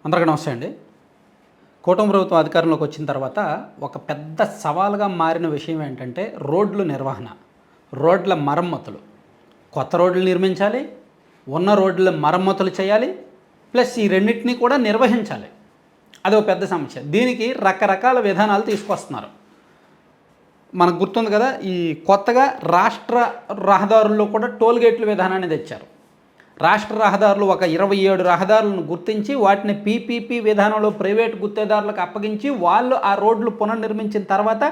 అందరికీ నమస్తే అండి. కూటమి ప్రభుత్వం అధికారంలోకి వచ్చిన తర్వాత ఒక పెద్ద సవాలుగా మారిన విషయం ఏంటంటే రోడ్లు నిర్వహణ, రోడ్ల మరమ్మతులు. కొత్త రోడ్లు నిర్మించాలి, ఉన్న రోడ్ల మరమ్మతులు చేయాలి, ప్లస్ ఈ రెండింటినీ కూడా నిర్వహించాలి. అది ఒక పెద్ద సమస్య. దీనికి రకరకాల విధానాలు తీసుకొస్తున్నారు. మనకు గుర్తుంది కదా, ఈ కొత్తగా రాష్ట్ర రహదారుల్లో కూడా టోల్ గేట్ల విధానాన్ని తెచ్చారు. రాష్ట్ర రహదారులు ఒక 27 రహదారులను గుర్తించి వాటిని పీపీపీ విధానంలో ప్రైవేటు గుత్తేదారులకు అప్పగించి వాళ్ళు ఆ రోడ్లు పునర్నిర్మించిన తర్వాత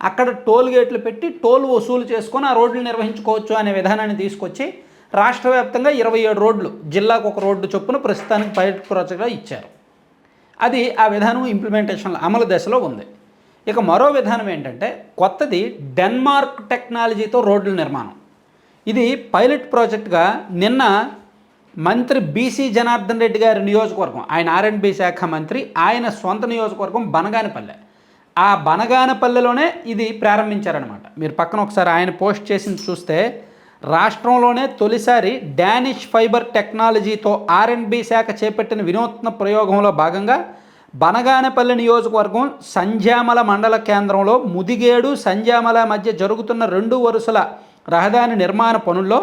అక్కడ టోల్ గేట్లు పెట్టి టోల్ వసూలు చేసుకొని ఆ రోడ్లు నిర్వహించుకోవచ్చు అనే విధానాన్ని తీసుకొచ్చి రాష్ట్ర వ్యాప్తంగా 27 రోడ్లు, జిల్లాకు ఒక రోడ్డు చొప్పున ప్రస్తుతానికి పైలట్ ప్రాజెక్టుగా ఇచ్చారు. అది ఆ విధానం ఇంప్లిమెంటేషన్ అమలు దశలో ఉంది. ఇక మరో విధానం ఏంటంటే కొత్తది డెన్మార్క్ టెక్నాలజీతో రోడ్ల నిర్మాణం. ఇది పైలట్ ప్రాజెక్టుగా నిన్న మంత్రి బీసీ జనార్దన్ రెడ్డి గారి నియోజకవర్గం, ఆయన ఆర్ఎండ్బి శాఖ మంత్రి, ఆయన సొంత నియోజకవర్గం బనగానపల్లె. ఆ బనగానపల్లెలోనే ఇది ప్రారంభించారనమాట. మీరు పక్కన ఒకసారి ఆయన పోస్ట్ చేసింది చూస్తే రాష్ట్రంలోనే తొలిసారి డానిష్ ఫైబర్ టెక్నాలజీతో ఆర్ఎండ్బి శాఖ చేపట్టిన వినూత్న ప్రయోగంలో భాగంగా బనగానపల్లి నియోజకవర్గం సంధ్యామల మండల కేంద్రంలో ముదిగేడు సంధ్యామల మధ్య జరుగుతున్న 2 వరుసల రహదారి నిర్మాణ పనుల్లో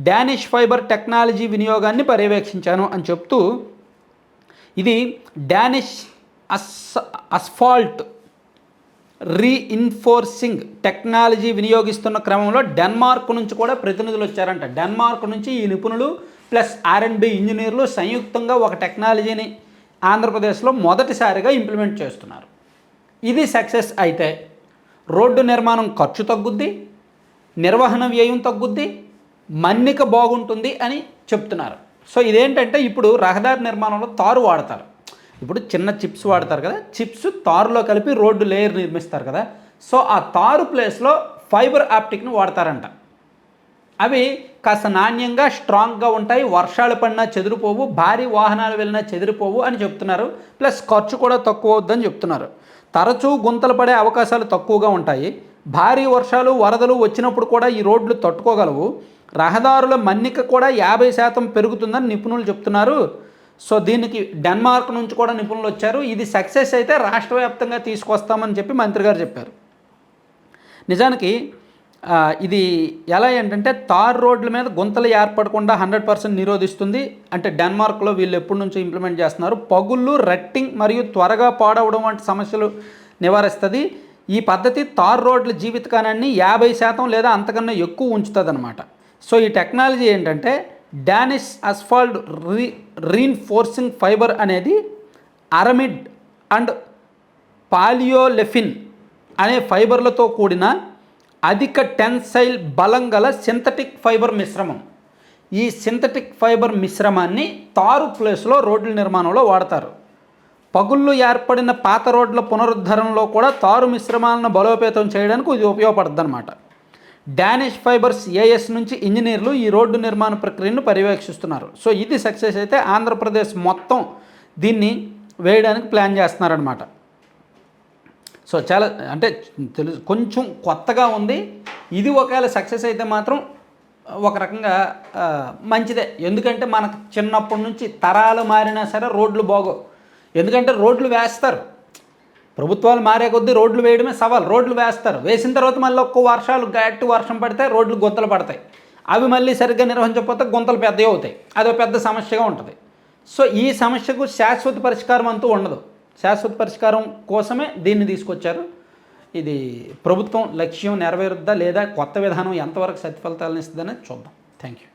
డానిష్ ఫైబర్ టెక్నాలజీ వినియోగాన్ని పర్యవేక్షించాను అని చెప్తూ ఇది డానిష్ అస్ఫాల్ట్ రీఇన్ఫోర్సింగ్ టెక్నాలజీ వినియోగిస్తున్న క్రమంలో డెన్మార్క్ నుంచి కూడా ప్రతినిధులు వచ్చారంట. డెన్మార్క్ నుంచి ఈ నిపుణులు ప్లస్ ఆర్ఎండ్బి ఇంజనీర్లు సంయుక్తంగా ఒక టెక్నాలజీని ఆంధ్రప్రదేశ్లో మొదటిసారిగా ఇంప్లిమెంట్ చేస్తున్నారు. ఇది సక్సెస్ అయితే రోడ్డు నిర్మాణం ఖర్చు తగ్గుద్ది, నిర్వహణ వ్యయం తగ్గుద్ది, మన్నిక బాగుంటుంది అని చెప్తున్నారు. సో ఇదేంటంటే ఇప్పుడు రహదారి నిర్మాణంలో తారు వాడతారు. ఇప్పుడు చిన్న చిప్స్ వాడతారు కదా, చిప్స్ తారులో కలిపి రోడ్డు లేయర్ నిర్మిస్తారు కదా. సో ఆ తారు ప్లేస్లో ఫైబర్ ఆప్టిక్ను వాడతారంట. అవి కాస్త నాణ్యంగా స్ట్రాంగ్గా ఉంటాయి, వర్షాలు పడినా చెదిరిపోవు, భారీ వాహనాలు వెళ్ళినా చెదిరిపోవు అని చెప్తున్నారు. ప్లస్ ఖర్చు కూడా తక్కువ అవుద్దని చెప్తున్నారు. తరచూ గుంతలు పడే అవకాశాలు తక్కువగా ఉంటాయి, భారీ వర్షాలు వరదలు వచ్చినప్పుడు కూడా ఈ రోడ్లు తట్టుకోగలవు, రహదారుల మన్నిక కూడా 50% పెరుగుతుందని నిపుణులు చెప్తున్నారు. సో దీనికి డెన్మార్క్ నుంచి కూడా నిపుణులు వచ్చారు. ఇది సక్సెస్ అయితే రాష్ట్ర వ్యాప్తంగా తీసుకొస్తామని చెప్పి మంత్రి గారు చెప్పారు. నిజానికి ఇది ఎలా ఏంటంటే తార్ రోడ్ల మీద గుంతలు ఏర్పడకుండా 100% నిరోధిస్తుంది. అంటే డెన్మార్క్లో వీళ్ళు ఎప్పటి నుంచో ఇంప్లిమెంట్ చేస్తున్నారు. పగుళ్ళు, రట్టింగ్ మరియు త్వరగా పాడవడం వంటి సమస్యలు నివారిస్తుంది. ఈ పద్ధతి తార్ రోడ్ల జీవితకాలాన్ని 50% లేదా అంతకన్నా ఎక్కువ ఉంచుతుంది అనమాట. సో ఈ టెక్నాలజీ ఏంటంటే డానిష్ అస్ఫాల్ట్ రీఇన్ఫోర్సింగ్ ఫైబర్ అనేది అరమిడ్ అండ్ పాలియోలెఫిన్ అనే ఫైబర్లతో కూడిన అధిక టెన్సైల్ బలం గల సింథటిక్ ఫైబర్ మిశ్రమం. ఈ సింథటిక్ ఫైబర్ మిశ్రమాన్ని తారు ప్లేస్లో రోడ్ల నిర్మాణంలో వాడతారు. పగుళ్ళు ఏర్పడిన పాత రోడ్ల పునరుద్ధరణలో కూడా తారు మిశ్రమాలను బలోపేతం చేయడానికి ఇది ఉపయోగపడుతుంది అనమాట. డానిష్ ఫైబర్స్ ఏఎస్ నుంచి ఇంజనీర్లు ఈ రోడ్డు నిర్మాణ ప్రక్రియను పర్యవేక్షిస్తున్నారు. సో ఇది సక్సెస్ అయితే ఆంధ్రప్రదేశ్ మొత్తం దీన్ని వేయడానికి ప్లాన్ చేస్తున్నారనమాట. సో చాలా అంటే కొంచెం కొత్తగా ఉంది. ఇది ఒకవేళ సక్సెస్ అయితే మాత్రం ఒక రకంగా మంచిదే. ఎందుకంటే మనకు చిన్నప్పటి నుంచి తరాలు మారినా సరే రోడ్లు బాగో. ఎందుకంటే రోడ్లు వేస్తారు, ప్రభుత్వాలు మారే కొద్దీ రోడ్లు వేయడమే సవాల్. రోడ్లు వేస్తారు, వేసిన తర్వాత మళ్ళీ ఒక్క వర్షాలు గట్టి వర్షం పడితే రోడ్లు గుంతలు పడతాయి. అవి మళ్ళీ సరిగ్గా నిర్వహించకపోతే గుంతలు పెద్దవి అవుతాయి. అదో పెద్ద సమస్యగా ఉంటుంది. సో ఈ సమస్యకు శాశ్వత పరిష్కారం అంటూ ఉండదు. శాశ్వత పరిష్కారం కోసమే దీన్ని తీసుకొచ్చారు. ఇది ప్రభుత్వం లక్ష్యం నెరవేరుద్దా లేదా కొత్త విధానం ఎంతవరకు సత్ఫలితాలను ఇస్తుందనేది చూద్దాం. Thank you.